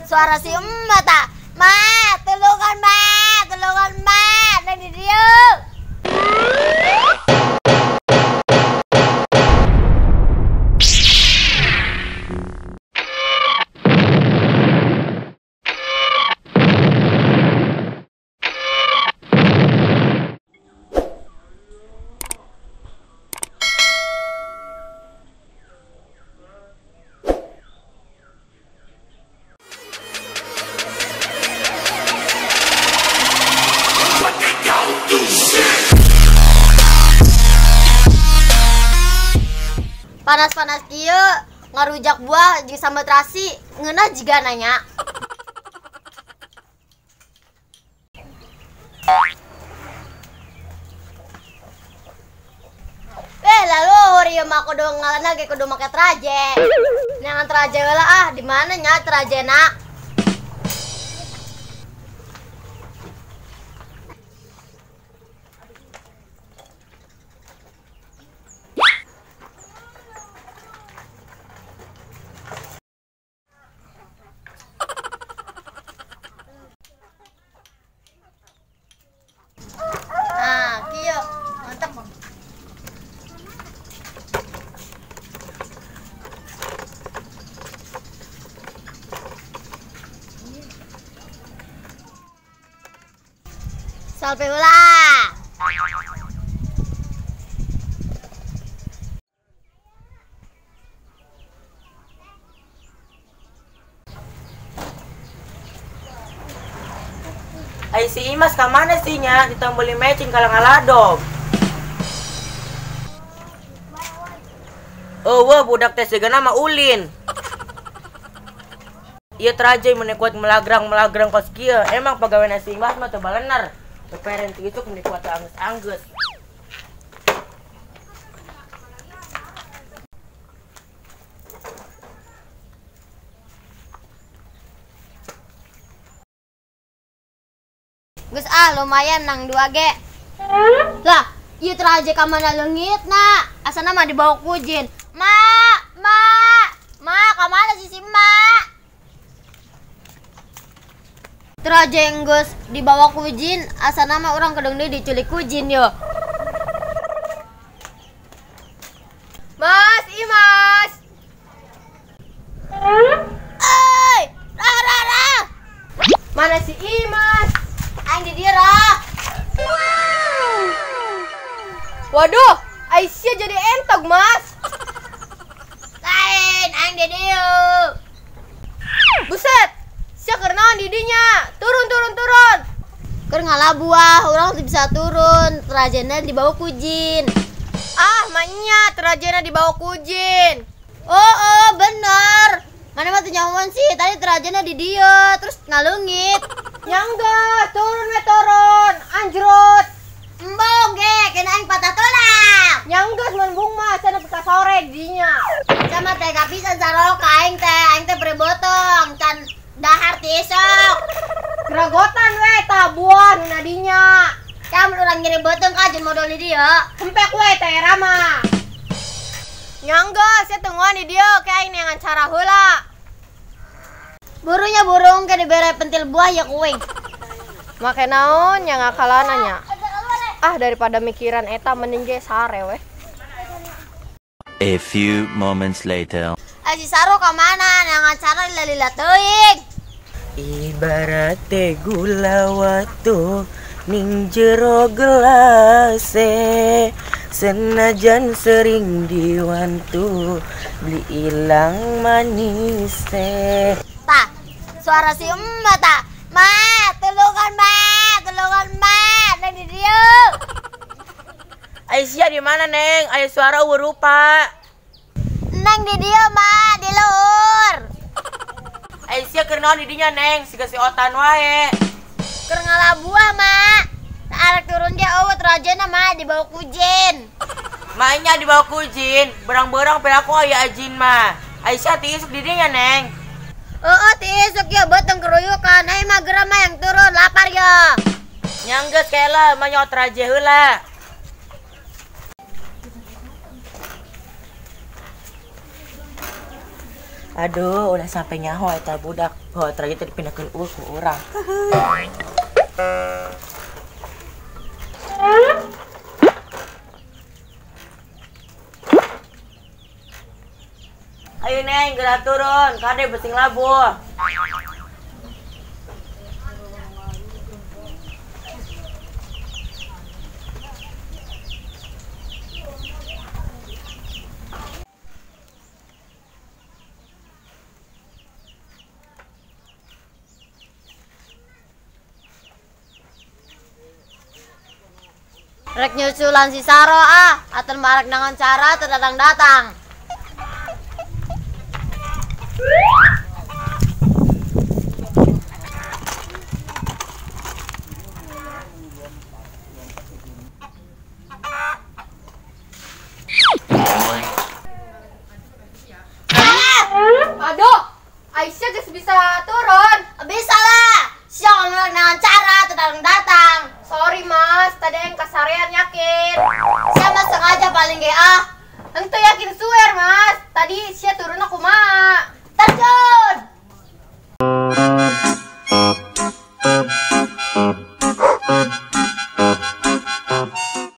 suara si emak tak. Ma, tulungan ma, nang di dia. Panas-panas kieu ngarujak buah jeung sambal terasi ngeunah jiga nanya. Lalu ieu mah kudu ngalenna ge kudu make teraje. Nyangan teraje heula ah, di mana nya terajena? Salpe heula. Ai si Imas ka mana sih nya ditambeli mecing kalang aladog. Wah budak teh segana mah ulin. Ieu terajai menekuat melagrang kos kieu. Emang pegawai nasi Imas mah teu balener. Peperen ti itu menekuat anggeus-anggeus. Geus lumayan nang 2 ge. Lah, ieu teraje ka mana leungitna? Asana mah dibawa ku Jin. Ma, ka mana si Mak? Teraje geus dibawa ku Jin, asana mah urang kedeng deui diculik ku Jin yo. Mas, Imas. Rara. Mana si Imas? Aing di dieu rah. Waduh, Aisyah jadi entog, Mas. Lain, aing di dieu. Buset, sia keur naon di dinya? Turun. Keur ngalah buah, urang teu bisa turun. Terajena dibawa ku Jin. Ah, manya terajena dibawa ku Jin. Oh, bener. Mana mah teu nyaman sih, tadi terajena di dieu, terus ngaleungit. Nyangga, turun, anjrot. Embong ge, kena aing patah tulang. Nyangga menbung mah, cenah peka sore dinya. Sama teh gak bisa sarok ka aing teh bere botong, can dahar ti esok. Geragotan we tabuan nadinya. Kam urang ngirim botong ka jeung modal di dieu. Hempek we teh Rama. Nyangga, saya tungguan di dieu ke aing neangan cara heula. Burunya burung ke dibere pentil buah ya kuing. Make naon nya ngakalana nya. Ah daripada mikiran eta mending ge sare we. A few moments later. Si Saro ka mana? Neangan cara lila teuing. Ibarat teh gula watu ning jero gelas senajan sering diwantu beli ilang manis teh. Tah, suara si emak tak. Ma, tulungan ma, nang di dieu. Aisyah di mana, Neng? Aya suara rupa. Nang di dieu, Ma, di luhur. Aisyah keur naon di dinya, Neng? Siga si otan wae. Keur ngalah buah, Ma. Arek turun dia eueuh rajana, Ma, dibawa ku Jin. Mainnya dibawa ku Jin, berang-berang pelaku aya Ajin mah. Aisyah tiisuk di dinya, Neng. Tiisuk ya botong keruyukan. Ai mah geura mah yang turun lapar ya. Nyanggeus kela mah nyot raje heula. Aduh, udah sampai nyaho eta budak. Oh, ternyata dipindahkeun ku urang. Ayo Neng, gerak turun. Kade besing labu. Rek nyusulan si Saro atan marek dengan cara terdatang-datang. Aduh, Aisyah gak bisa turun. Bisa lah, siang marek dengan cara terdatang-datang. Sorry mas, tadi yang kasarean yakin. Siapa sengaja paling Ente yakin suwer mas. Tadi Sia turun aku mas.